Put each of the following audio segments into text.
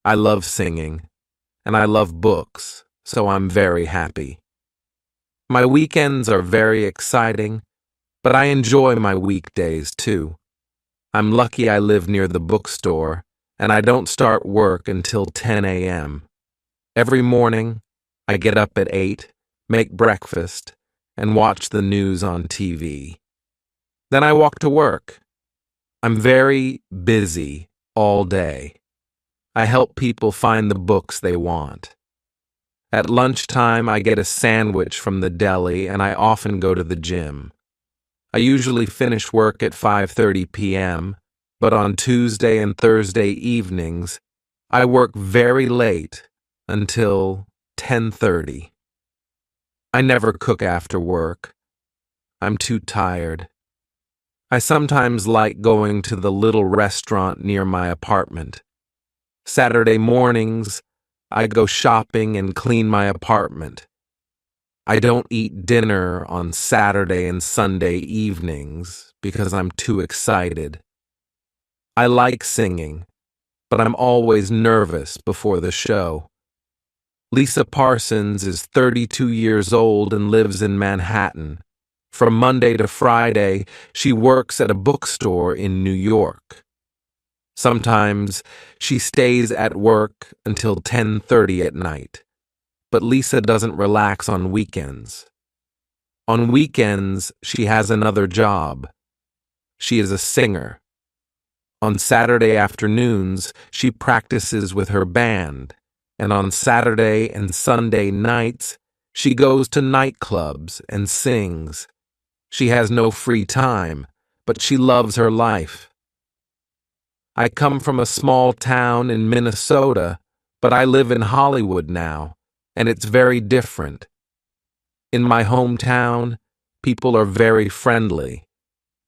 I love singing, and I love books, so I'm very happy. My weekends are very exciting, but I enjoy my weekdays too. I'm lucky I live near the bookstore, and I don't start work until 10 a.m. Every morning, I get up at 8, make breakfast, and watch the news on TV. Then I walk to work. I'm very busy all day. I help people find the books they want. At lunchtime, I get a sandwich from the deli, and I often go to the gym. I usually finish work at 5:30 p.m., but on Tuesday and Thursday evenings, I work very late until 10:30. I never cook after work. I'm too tired. I sometimes like going to the little restaurant near my apartment. Saturday mornings, I go shopping and clean my apartment. I don't eat dinner on Saturday and Sunday evenings because I'm too excited. I like singing, but I'm always nervous before the show. Lisa Parsons is 32 years old and lives in Manhattan. From Monday to Friday, she works at a bookstore in New York. Sometimes she stays at work until 10:30 at night, but Lisa doesn't relax on weekends. On weekends, she has another job. She is a singer. On Saturday afternoons, she practices with her band, and on Saturday and Sunday nights, she goes to nightclubs and sings. She has no free time, but she loves her life. I come from a small town in Minnesota, but I live in Hollywood now, and it's very different. In my hometown, people are very friendly.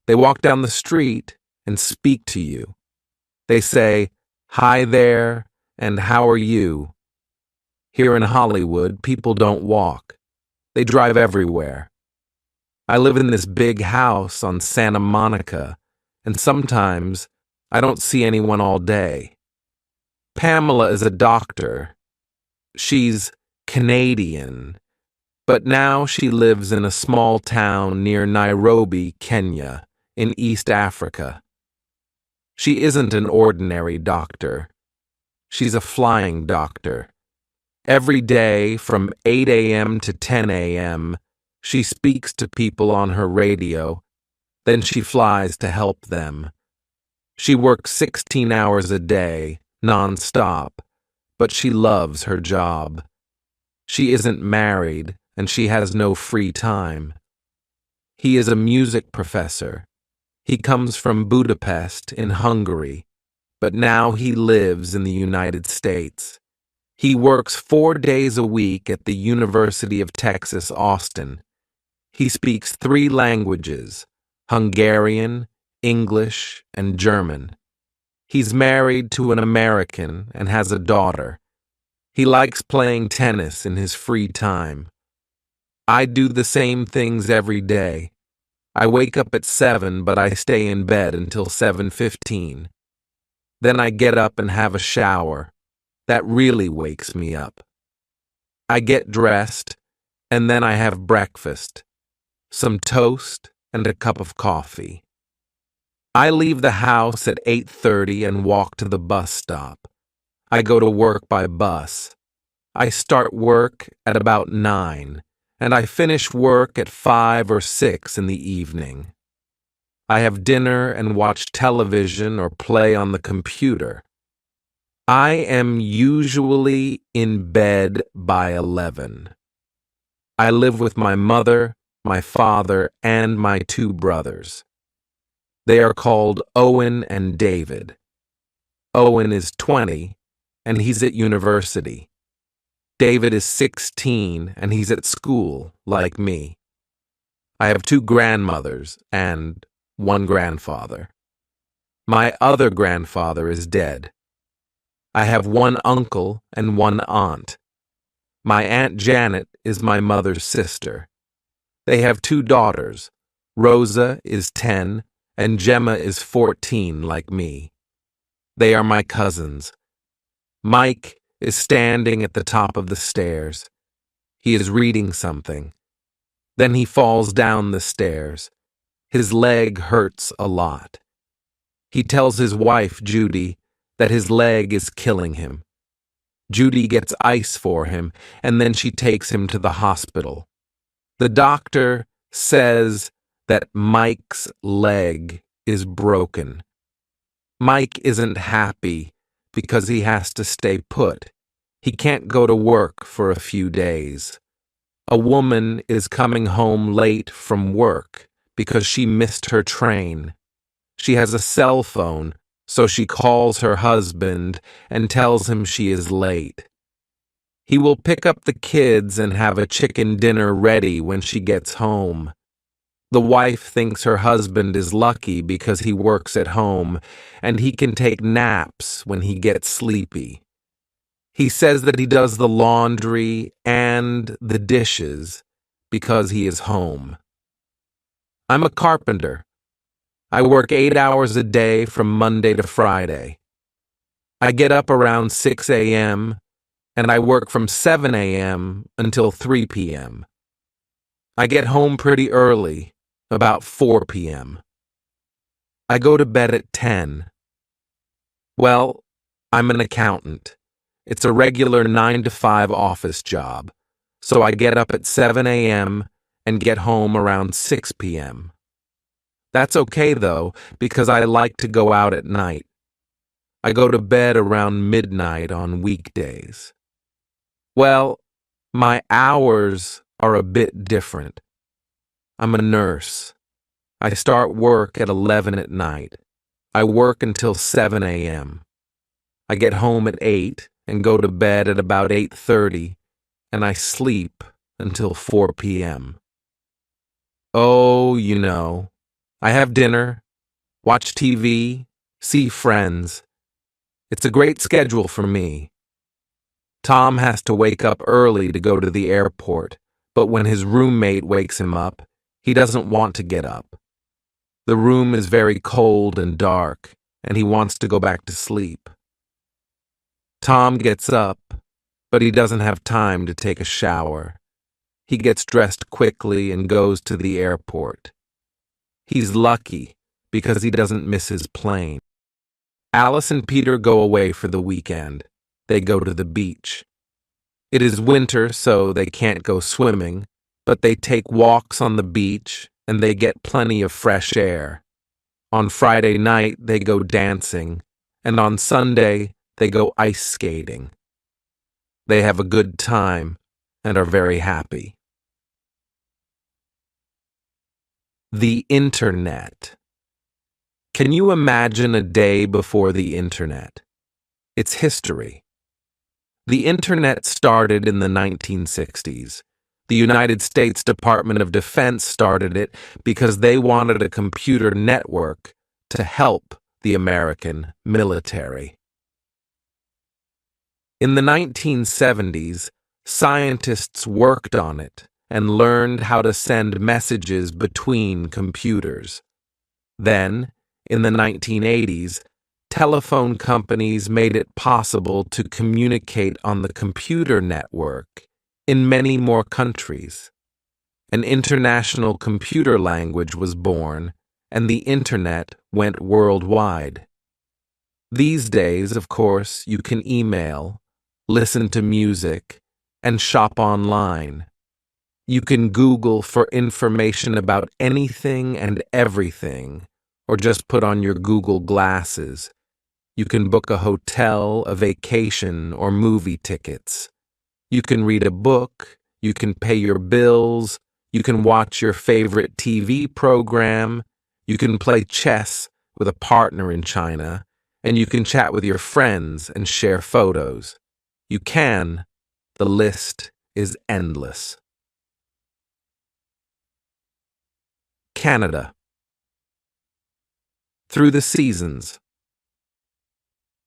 They walk down the street and speak to you. They say, "Hi there," and "How are you?" Here in Hollywood, people don't walk. They drive everywhere. I live in this big house on Santa Monica, and sometimes I don't see anyone all day. Pamela is a doctor. She's Canadian, but now she lives in a small town near Nairobi, Kenya, in East Africa. She isn't an ordinary doctor. She's a flying doctor. Every day from 8 a.m. to 10 a.m., she speaks to people on her radio, then she flies to help them. She works 16 hours a day, non-stop, but she loves her job. She isn't married, and she has no free time. He is a music professor. He comes from Budapest in Hungary, but now he lives in the United States. He works 4 days a week at the University of Texas, Austin. He speaks 3 languages, Hungarian, English, and German. He's married to an American and has a daughter. He likes playing tennis in his free time. I do the same things every day. I wake up at 7, but I stay in bed until 7:15. Then I get up and have a shower. That really wakes me up. I get dressed, and then I have breakfast, some toast, and a cup of coffee. I leave the house at 8:30 and walk to the bus stop. I go to work by bus. I start work at about 9, and I finish work at 5 or 6 in the evening. I have dinner and watch television or play on the computer. I am usually in bed by 11. I live with my mother, my father, and my 2 brothers. They are called Owen and David. Owen is 20, and he's at university. David is 16, and he's at school, like me. I have 2 grandmothers and 1 grandfather. My other grandfather is dead. I have 1 uncle and 1 aunt. My Aunt Janet is my mother's sister. They have 2 daughters. Rosa is 10, and Gemma is 14, like me. They are my cousins. Mike is standing at the top of the stairs. He is reading something. Then he falls down the stairs. His leg hurts a lot. He tells his wife, Judy, that his leg is killing him. Judy gets ice for him, and then she takes him to the hospital. The doctor says that Mike's leg is broken. Mike isn't happy because he has to stay put. He can't go to work for a few days. A woman is coming home late from work because she missed her train. She has a cell phone, so she calls her husband and tells him she is late. He will pick up the kids and have a chicken dinner ready when she gets home. The wife thinks her husband is lucky because he works at home and he can take naps when he gets sleepy. He says that he does the laundry and the dishes because he is home. I'm a carpenter. I work 8 hours a day from Monday to Friday. I get up around 6 a.m. and I work from 7 a.m. until 3 p.m. I get home pretty early, about 4 p.m. I go to bed at 10. Well, I'm an accountant. It's a regular 9 to 5 office job, so I get up at 7 a.m. and get home around 6 p.m. That's okay, though, because I like to go out at night. I go to bed around midnight on weekdays. Well, my hours are a bit different. I'm a nurse. I start work at 11 at night. I work until 7 a.m. I get home at 8 and go to bed at about 8:30, and I sleep until 4 p.m. Oh, I have dinner, watch TV, see friends. It's a great schedule for me. Tom has to wake up early to go to the airport, but when his roommate wakes him up, he doesn't want to get up. The room is very cold and dark, and he wants to go back to sleep. Tom gets up, but he doesn't have time to take a shower. He gets dressed quickly and goes to the airport. He's lucky because he doesn't miss his plane. Alice and Peter go away for the weekend. They go to the beach. It is winter, so they can't go swimming, but they take walks on the beach and they get plenty of fresh air. On Friday night, they go dancing, and on Sunday, they go ice skating. They have a good time and are very happy. The Internet. Can you imagine a day before the Internet? It's history. The Internet started in the 1960s. The United States Department of Defense started it because they wanted a computer network to help the American military. In the 1970s, scientists worked on it and learned how to send messages between computers. Then, in the 1980s, telephone companies made it possible to communicate on the computer network in many more countries. An international computer language was born, and the Internet went worldwide. These days, of course, you can email, listen to music, and shop online. You can Google for information about anything and everything, or just put on your Google glasses. You can book a hotel, a vacation, or movie tickets. You can read a book, you can pay your bills, you can watch your favorite TV program, you can play chess with a partner in China, and you can chat with your friends and share photos. You can. The list is endless. Canada. Through the seasons.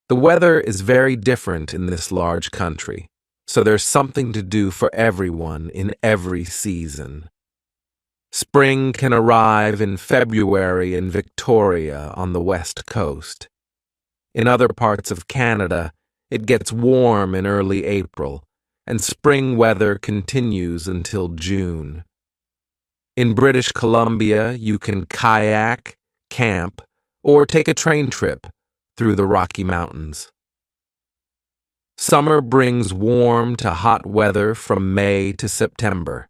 The weather is very different in this large country, so there's something to do for everyone in every season. Spring can arrive in February in Victoria on the west coast. In other parts of Canada, It gets warm in early April, and spring weather continues until June. In British Columbia, you can kayak, camp, or take a train trip through the Rocky Mountains. Summer brings warm to hot weather from May to September.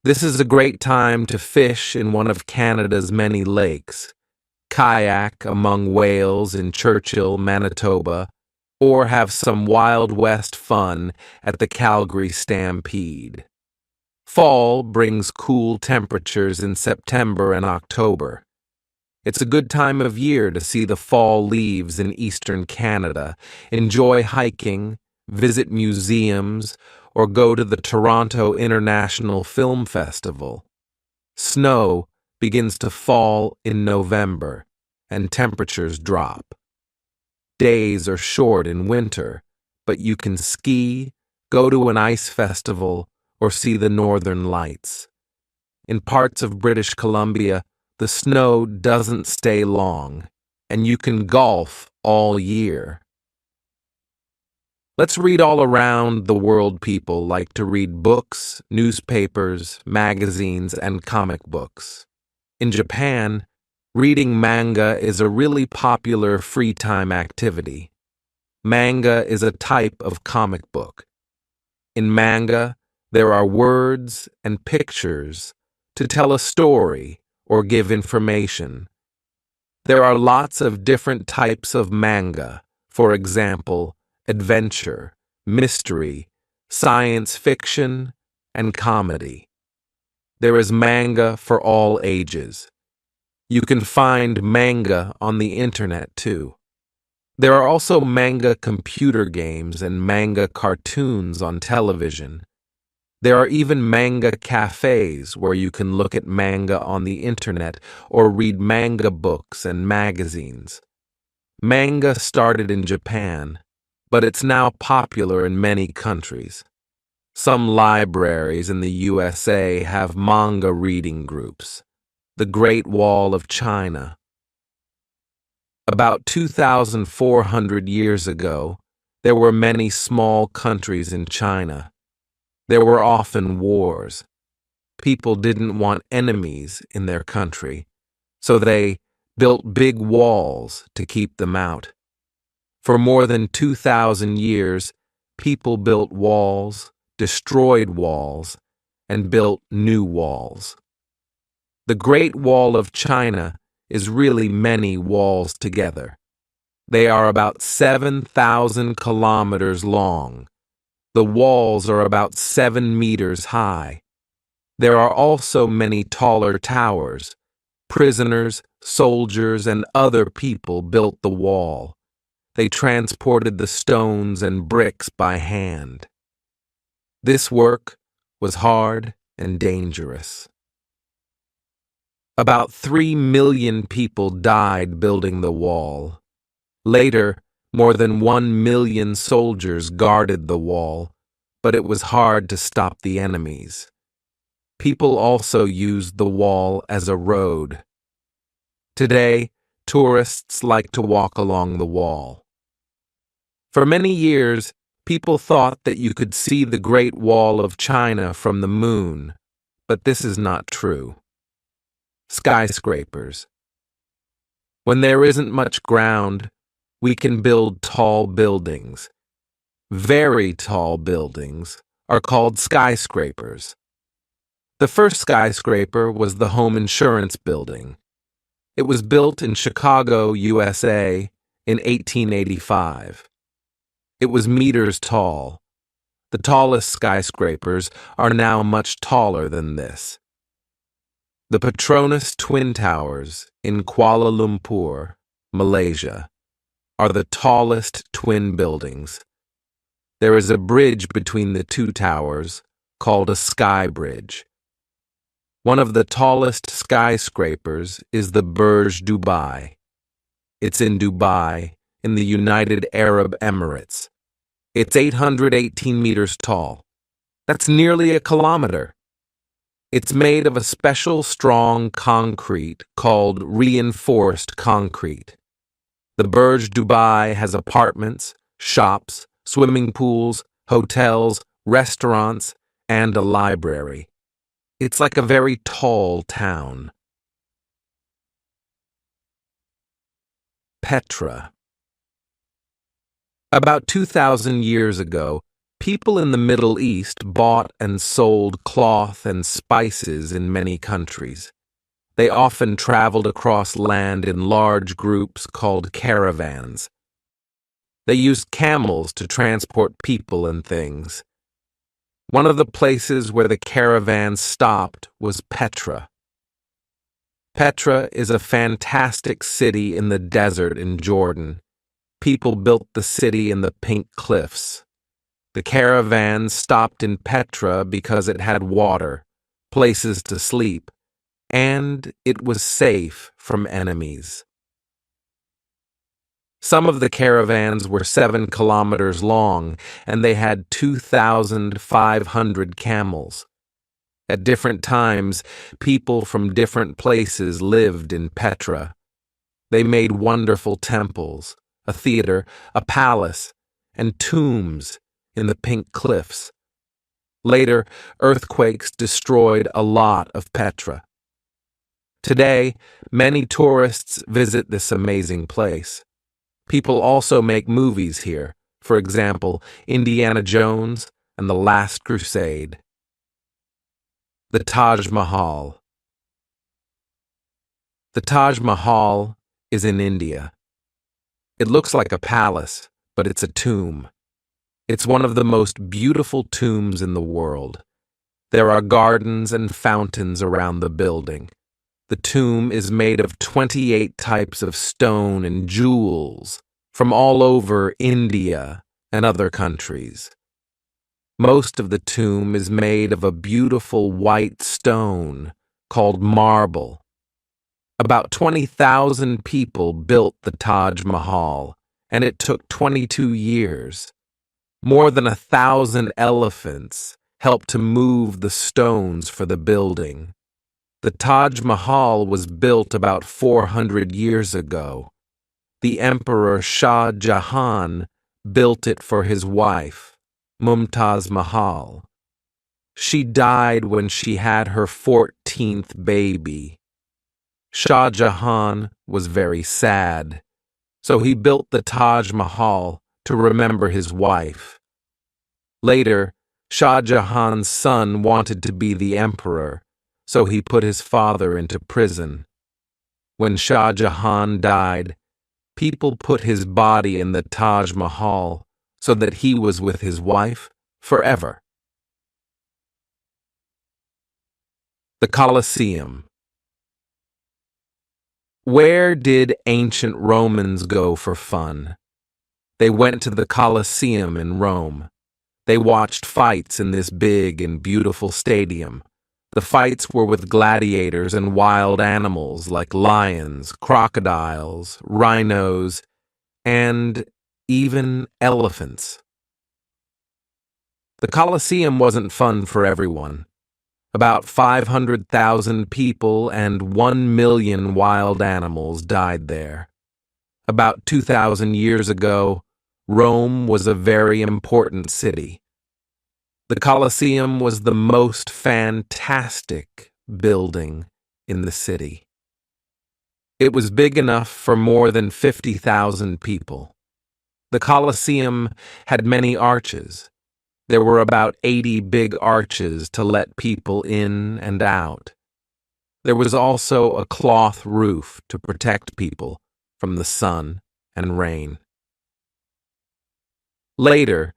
This is a great time to fish in one of Canada's many lakes, kayak among whales in Churchill, Manitoba, or have some Wild West fun at the Calgary Stampede. Fall brings cool temperatures in September and October. It's a good time of year to see the fall leaves in eastern Canada, enjoy hiking, visit museums, or go to the Toronto International Film Festival. Snow begins to fall in November, and temperatures drop. Days are short in winter, but you can ski, go to an ice festival, or see the northern lights. In parts of British Columbia, the snow doesn't stay long, and you can golf all year. Let's read all around the world. People like to read books, newspapers, magazines, and comic books. In Japan, reading manga is a really popular free time activity. Manga is a type of comic book. In manga, there are words and pictures to tell a story or give information. There are lots of different types of manga, for example, adventure, mystery, science fiction, and comedy. There is manga for all ages. You can find manga on the internet too. There are also manga computer games and manga cartoons on television. There are even manga cafes where you can look at manga on the internet or read manga books and magazines. Manga started in Japan, but it's now popular in many countries. Some libraries in the USA have manga reading groups. The Great Wall of China. About 2,400 years ago, there were many small countries in China. There were often wars. People didn't want enemies in their country, so they built big walls to keep them out. For more than 2,000 years, people built walls, destroyed walls, and built new walls. The Great Wall of China is really many walls together. They are about 7,000 kilometers long. The walls are about 7 meters high. There are also many taller towers. Prisoners, soldiers, and other people built the wall. They transported the stones and bricks by hand. This work was hard and dangerous. About 3 million people died building the wall. Later, more than 1 million soldiers guarded the wall, but it was hard to stop the enemies. People also used the wall as a road. Today, tourists like to walk along the wall. For many years, people thought that you could see the Great Wall of China from the moon, but this is not true. Skyscrapers. When there isn't much ground, we can build tall buildings. Very tall buildings are called skyscrapers. The first skyscraper was the Home Insurance Building. It was built in Chicago, USA, in 1885. It was meters tall. The tallest skyscrapers are now much taller than this. The Petronas Twin Towers in Kuala Lumpur, Malaysia, are the tallest twin buildings. There is a bridge between the two towers called a sky bridge. One of the tallest skyscrapers is the Burj Dubai. It's in Dubai, in the United Arab Emirates. It's 818 meters tall. That's nearly a kilometer. It's made of a special strong concrete called reinforced concrete. The Burj Dubai has apartments, shops, swimming pools, hotels, restaurants, and a library. It's like a very tall town. Petra. About 2,000 years ago, people in the Middle East bought and sold cloth and spices in many countries. They often traveled across land in large groups called caravans. They used camels to transport people and things. One of the places where the caravans stopped was Petra. Petra is a fantastic city in the desert in Jordan. People built the city in the Pink Cliffs. The caravans stopped in Petra because it had water, places to sleep, and it was safe from enemies. Some of the caravans were 7 kilometers long, and they had 2,500 camels. At different times, people from different places lived in Petra. They made wonderful temples, a theater, a palace, and tombs in the Pink Cliffs. Later, earthquakes destroyed a lot of Petra. Today, many tourists visit this amazing place. People also make movies here, for example, Indiana Jones and The Last Crusade. The Taj Mahal. The Taj Mahal is in India. It looks like a palace, but it's a tomb. It's one of the most beautiful tombs in the world. There are gardens and fountains around the building. The tomb is made of 28 types of stone and jewels from all over India and other countries. Most of the tomb is made of a beautiful white stone called marble. About 20,000 people built the Taj Mahal, and it took 22 years. More than 1,000 elephants helped to move the stones for the building. The Taj Mahal was built about 400 years ago. The Emperor Shah Jahan built it for his wife, Mumtaz Mahal. She died when she had her 14th baby. Shah Jahan was very sad, so he built the Taj Mahal to remember his wife. Later, Shah Jahan's son wanted to be the emperor, so he put his father into prison. When Shah Jahan died, people put his body in the Taj Mahal so that he was with his wife forever. The Colosseum. Where did ancient Romans go for fun? They went to the Colosseum in Rome. They watched fights in this big and beautiful stadium. The fights were with gladiators and wild animals like lions, crocodiles, rhinos, and even elephants. The Colosseum wasn't fun for everyone. About 500,000 people and 1 million wild animals died there. About 2,000 years ago, Rome was a very important city. The Colosseum was the most fantastic building in the city. It was big enough for more than 50,000 people. The Colosseum had many arches. There were about 80 big arches to let people in and out. There was also a cloth roof to protect people from the sun and rain. Later,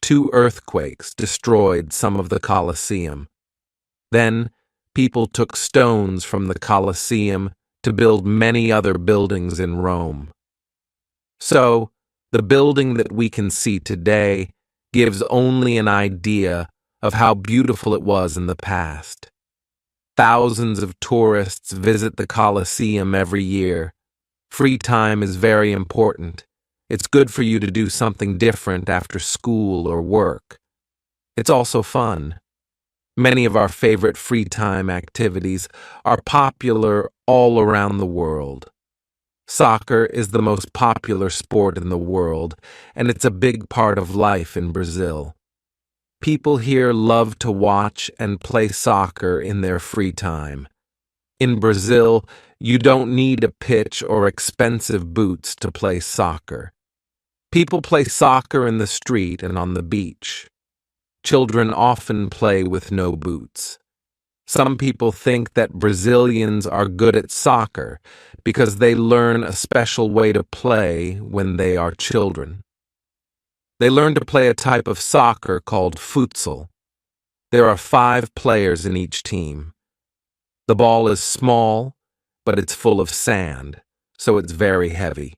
2 earthquakes destroyed some of the Colosseum. Then, people took stones from the Colosseum to build many other buildings in Rome. So, the building that we can see today gives only an idea of how beautiful it was in the past. Thousands of tourists visit the Colosseum every year. Free time is very important. It's good for you to do something different after school or work. It's also fun. Many of our favorite free time activities are popular all around the world. Soccer is the most popular sport in the world, and it's a big part of life in Brazil. People here love to watch and play soccer in their free time. In Brazil, you don't need a pitch or expensive boots to play soccer. People play soccer in the street and on the beach. Children often play with no boots. Some people think that Brazilians are good at soccer because they learn a special way to play when they are children. They learn to play a type of soccer called futsal. There are 5 players in each team. The ball is small, but it's full of sand, so it's very heavy.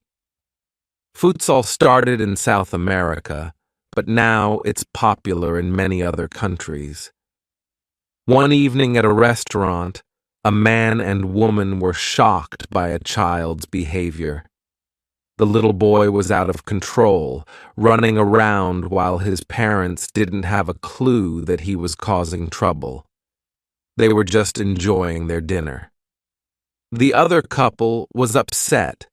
Futsal started in South America, but now it's popular in many other countries. One evening at a restaurant, a man and woman were shocked by a child's behavior. The little boy was out of control, running around while his parents didn't have a clue that he was causing trouble. They were just enjoying their dinner. The other couple was upset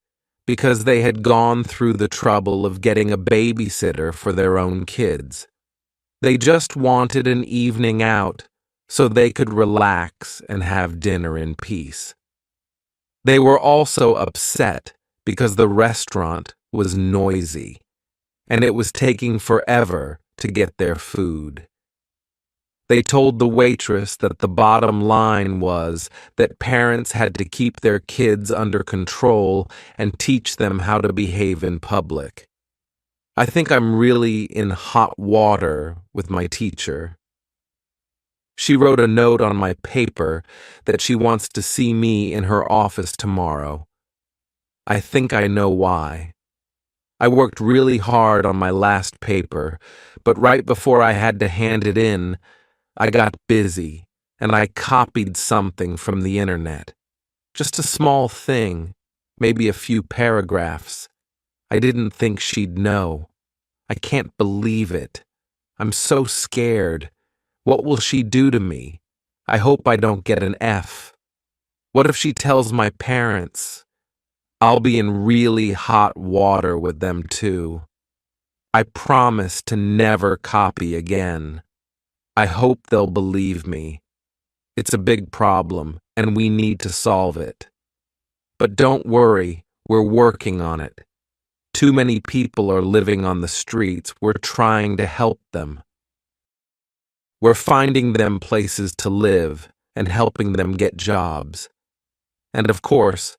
because they had gone through the trouble of getting a babysitter for their own kids. They just wanted an evening out so they could relax and have dinner in peace. They were also upset because the restaurant was noisy, and it was taking forever to get their food. They told the waitress that the bottom line was that parents had to keep their kids under control and teach them how to behave in public. I think I'm really in hot water with my teacher. She wrote a note on my paper that she wants to see me in her office tomorrow. I think I know why. I worked really hard on my last paper, but right before I had to hand it in, I got busy and I copied something from the internet. Just a small thing, maybe a few paragraphs. I didn't think she'd know. I can't believe it. I'm so scared. What will she do to me? I hope I don't get an F. What if she tells my parents? I'll be in really hot water with them too. I promise to never copy again. I hope they'll believe me. It's a big problem, and we need to solve it. But don't worry, we're working on it. Too many people are living on the streets. We're trying to help them. We're finding them places to live and helping them get jobs. And of course,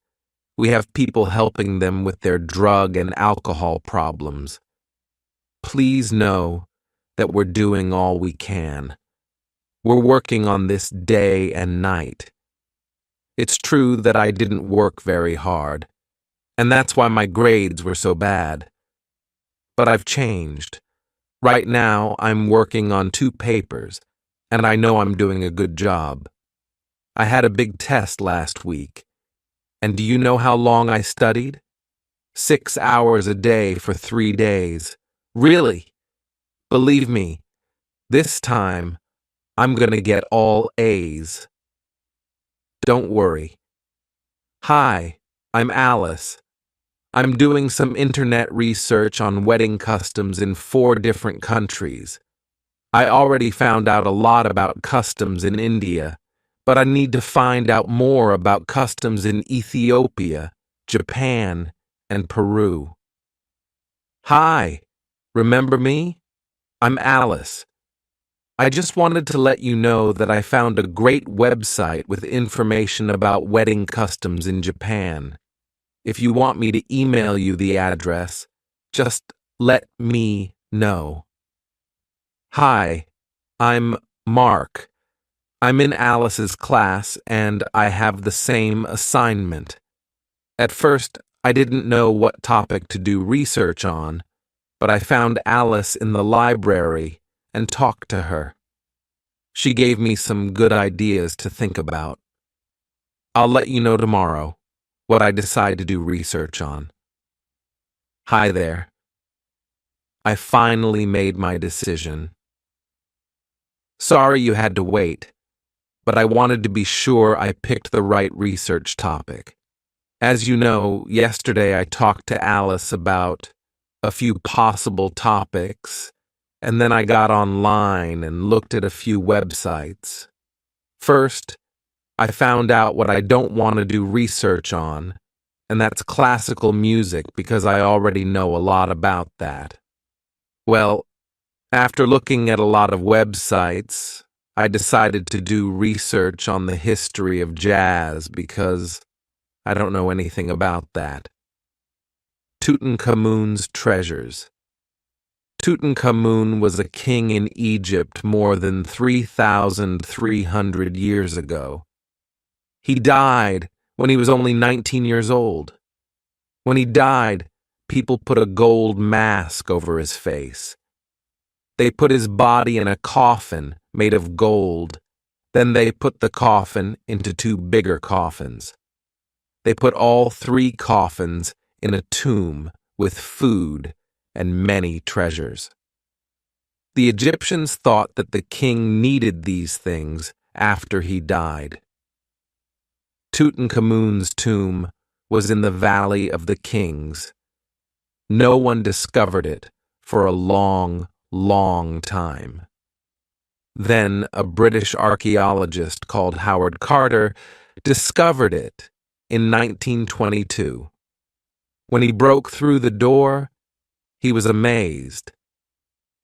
we have people helping them with their drug and alcohol problems. Please know that we're doing all we can. We're working on this day and night. It's true that I didn't work very hard, and that's why my grades were so bad. But I've changed. Right now, I'm working on 2 papers, and I know I'm doing a good job. I had a big test last week, and do you know how long I studied? 6 hours a day for 3 days. Really? Believe me, this time, I'm gonna get all A's. Don't worry. Hi, I'm Alice. I'm doing some internet research on wedding customs in 4 different countries. I already found out a lot about customs in India, but I need to find out more about customs in Ethiopia, Japan, and Peru. Hi, remember me? I'm Alice. I just wanted to let you know that I found a great website with information about wedding customs in Japan. If you want me to email you the address, just let me know. Hi, I'm Mark. I'm in Alice's class and I have the same assignment. At first, I didn't know what topic to do research on, but I found Alice in the library and talked to her. She gave me some good ideas to think about. I'll let you know tomorrow what I decide to do research on. Hi there. I finally made my decision. Sorry you had to wait, but I wanted to be sure I picked the right research topic. As you know, yesterday I talked to Alice about a few possible topics, and then I got online and looked at a few websites. First, I found out what I don't want to do research on, and that's classical music because I already know a lot about that. Well, after looking at a lot of websites, I decided to do research on the history of jazz because I don't know anything about that. Tutankhamun's treasures. Tutankhamun was a king in Egypt more than 3,300 years ago. He died when he was only 19 years old. When he died, people put a gold mask over his face. They put his body in a coffin made of gold. Then they put the coffin into two bigger coffins. They put all three coffins in a tomb with food and many treasures. The Egyptians thought that the king needed these things after he died. Tutankhamun's tomb was in the Valley of the Kings. No one discovered it for a long, long time. Then a British archaeologist called Howard Carter discovered it in 1922. When he broke through the door, he was amazed.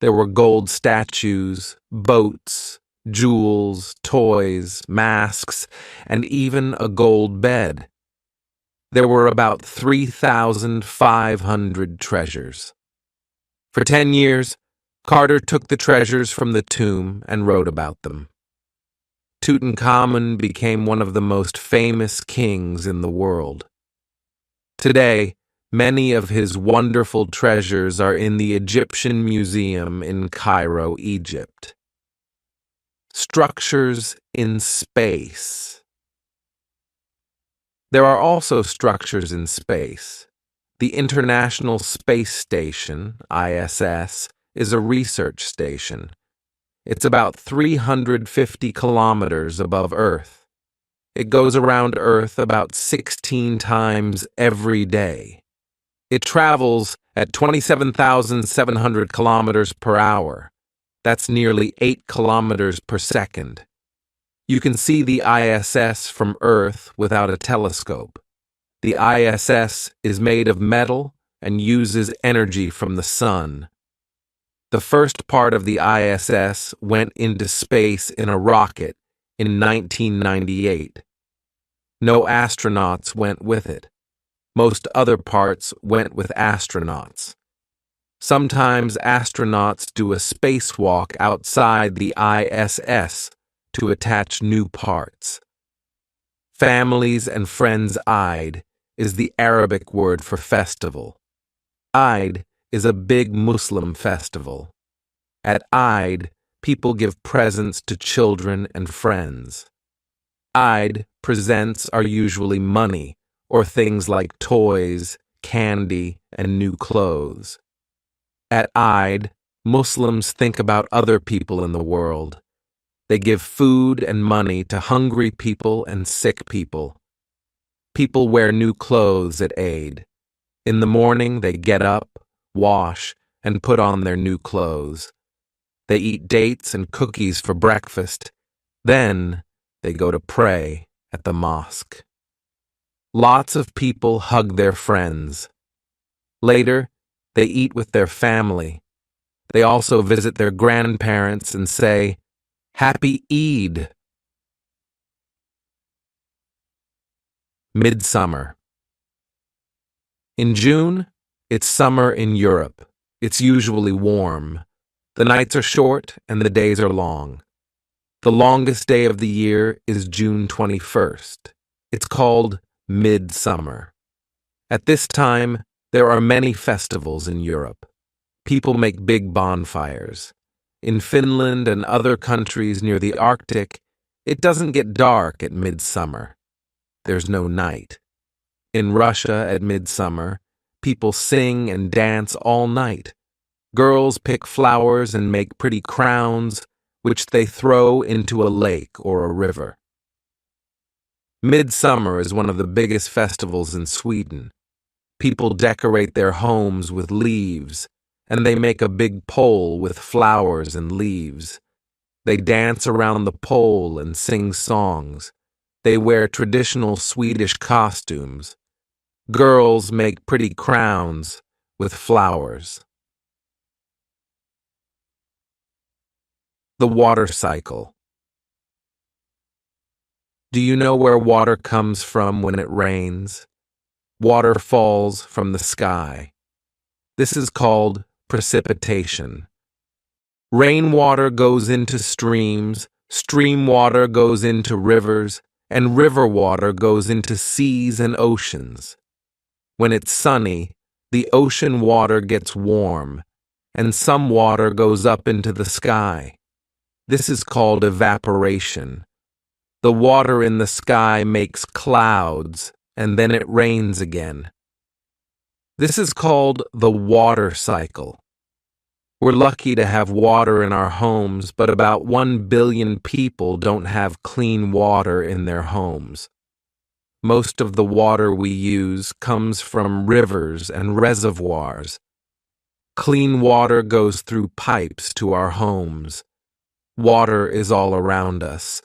There were gold statues, boats, jewels, toys, masks, and even a gold bed. There were about 3,500 treasures. For 10 years, Carter took the treasures from the tomb and wrote about them. Tutankhamun became one of the most famous kings in the world. Today, many of his wonderful treasures are in the Egyptian Museum in Cairo, Egypt. Structures in space. There are also structures in space. The International Space Station, ISS, is a research station. It's about 350 kilometers above Earth. It goes around Earth about 16 times every day. It travels at 27,700 kilometers per hour. That's nearly 8 kilometers per second. You can see the ISS from Earth without a telescope. The ISS is made of metal and uses energy from the sun. The first part of the ISS went into space in a rocket in 1998. No astronauts went with it. Most other parts went with astronauts. Sometimes astronauts do a spacewalk outside the ISS to attach new parts. Families and Friends Eid is the Arabic word for festival. Eid is a big Muslim festival. At Eid, people give presents to children and friends. Eid presents are usually money or things like toys, candy, and new clothes. At Eid, Muslims think about other people in the world. They give food and money to hungry people and sick people. People wear new clothes at Eid. In the morning, they get up, wash, and put on their new clothes. They eat dates and cookies for breakfast. Then, they go to pray at the mosque. Lots of people hug their friends. Later, they eat with their family. They also visit their grandparents and say, Happy Eid! Midsummer. In June, it's summer in Europe. It's usually warm. The nights are short and the days are long. The longest day of the year is June 21st. It's called Midsummer. At this time, there are many festivals in Europe. People make big bonfires. In Finland and other countries near the Arctic, it doesn't get dark at midsummer. There's no night. In Russia at midsummer, people sing and dance all night. Girls pick flowers and make pretty crowns, which they throw into a lake or a river. Midsummer is one of the biggest festivals in Sweden. People decorate their homes with leaves, and they make a big pole with flowers and leaves. They dance around the pole and sing songs. They wear traditional Swedish costumes. Girls make pretty crowns with flowers. The water cycle. Do you know where water comes from when it rains? Water falls from the sky. This is called precipitation. Rainwater goes into streams, stream water goes into rivers, and river water goes into seas and oceans. When it's sunny, the ocean water gets warm, and some water goes up into the sky. This is called evaporation. The water in the sky makes clouds, and then it rains again. This is called the water cycle. We're lucky to have water in our homes, but about 1 billion people don't have clean water in their homes. Most of the water we use comes from rivers and reservoirs. Clean water goes through pipes to our homes. Water is all around us.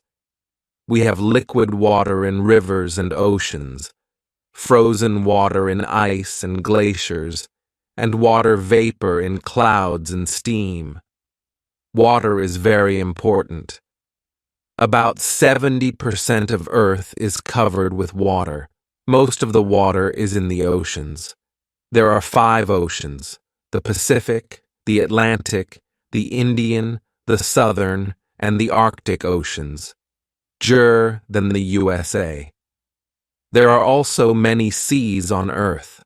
We have liquid water in rivers and oceans, frozen water in ice and glaciers, and water vapor in clouds and steam. Water is very important. About 70% of Earth is covered with water. Most of the water is in the oceans. There are 5 oceans: the Pacific, the Atlantic, the Indian, the Southern, and the Arctic Oceans. Than the USA. There are also many seas on Earth.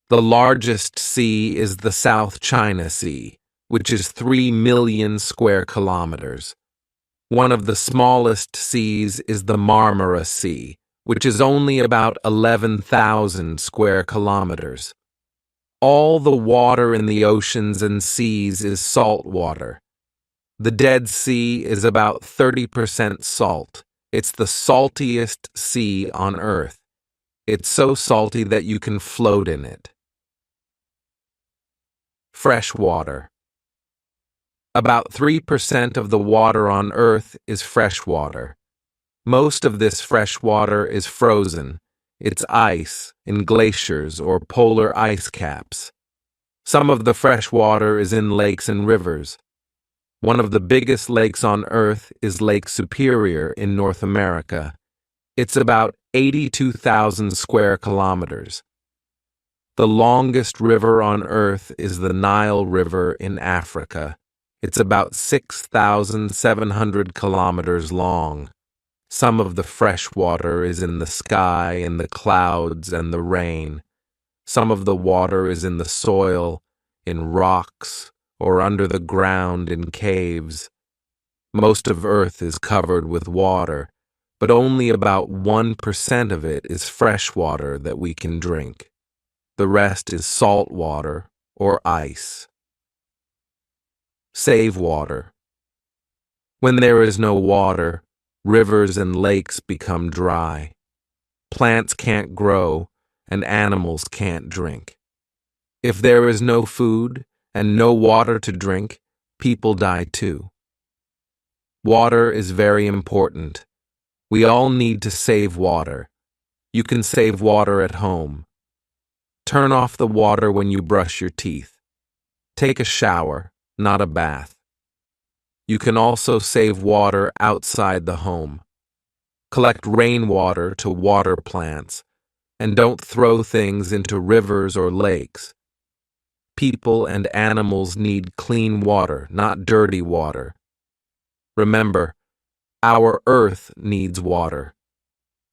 The largest sea is the South China Sea, which is 3 million square kilometers. One of the smallest seas is the Marmara Sea, which is only about 11,000 square kilometers. All the water in the oceans and seas is salt water. The Dead Sea is about 30% salt. It's the saltiest sea on Earth. It's so salty that you can float in it. Fresh water. About 3% of the water on Earth is fresh water. Most of this fresh water is frozen. It's ice in glaciers or polar ice caps. Some of the fresh water is in lakes and rivers. One of the biggest lakes on Earth is Lake Superior in North America. It's about 82,000 square kilometers. The longest river on Earth is the Nile River in Africa. It's about 6,700 kilometers long. Some of the fresh water is in the sky, in the clouds, and the rain. Some of the water is in the soil, in rocks, or under the ground in caves. Most of Earth is covered with water, but only about 1% of it is fresh water that we can drink. The rest is salt water or ice. Save water. When there is no water, rivers and lakes become dry. Plants can't grow, and animals can't drink. If there is no food and no water to drink, people die too. Water is very important. We all need to save water. You can save water at home. Turn off the water when you brush your teeth. Take a shower, not a bath. You can also save water outside the home. Collect rainwater to water plants, and don't throw things into rivers or lakes. People and animals need clean water, not dirty water. Remember, our Earth needs water.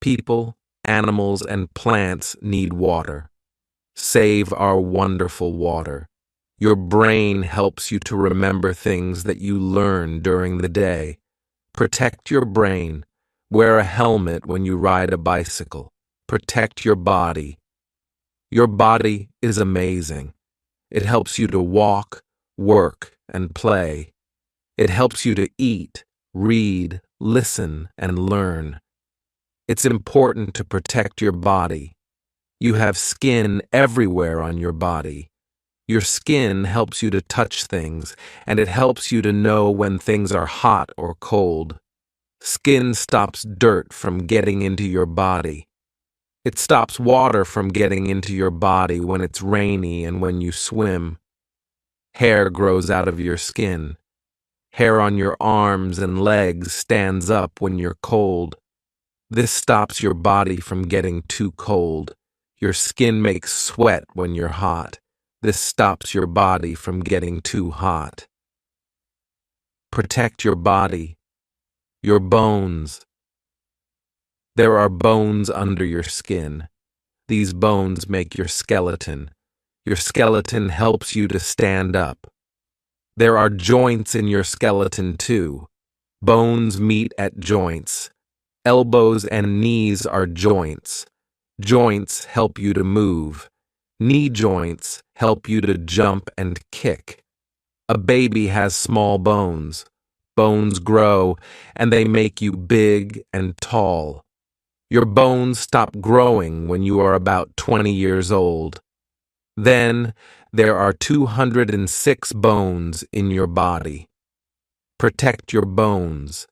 People, animals, and plants need water. Save our wonderful water. Your brain helps you to remember things that you learn during the day. Protect your brain. Wear a helmet when you ride a bicycle. Protect your body. Your body is amazing. It helps you to walk, work, and play. It helps you to eat, read, listen, and learn. It's important to protect your body. You have skin everywhere on your body. Your skin helps you to touch things, and it helps you to know when things are hot or cold. Skin stops dirt from getting into your body. It stops water from getting into your body when it's rainy and when you swim. Hair grows out of your skin. Hair on your arms and legs stands up when you're cold. This stops your body from getting too cold. Your skin makes sweat when you're hot. This stops your body from getting too hot. Protect your body. Your bones. There are bones under your skin. These bones make your skeleton. Your skeleton helps you to stand up. There are joints in your skeleton too. Bones meet at joints. Elbows and knees are joints. Joints help you to move. Knee joints help you to jump and kick. A baby has small bones. Bones grow, and they make you big and tall. Your bones stop growing when you are about 20 years old. Then there are 206 bones in your body. Protect your bones.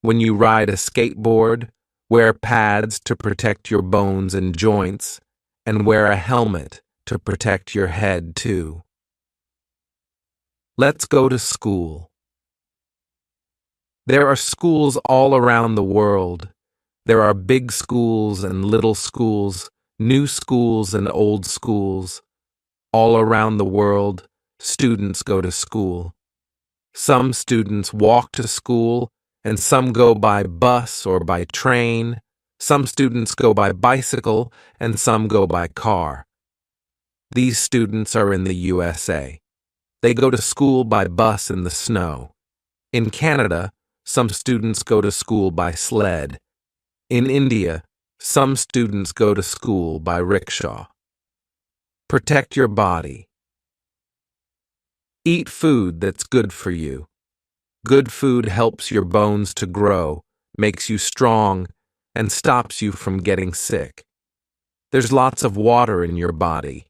When you ride a skateboard, wear pads to protect your bones and joints, and wear a helmet to protect your head too. Let's go to school. There are schools all around the world. There are big schools and little schools, new schools and old schools. All around the world, students go to school. Some students walk to school, and some go by bus or by train. Some students go by bicycle, and some go by car. These students are in the USA. They go to school by bus in the snow. In Canada, some students go to school by sled. In India, some students go to school by rickshaw. Protect your body. Eat food that's good for you. Good food helps your bones to grow, makes you strong, and stops you from getting sick. There's lots of water in your body.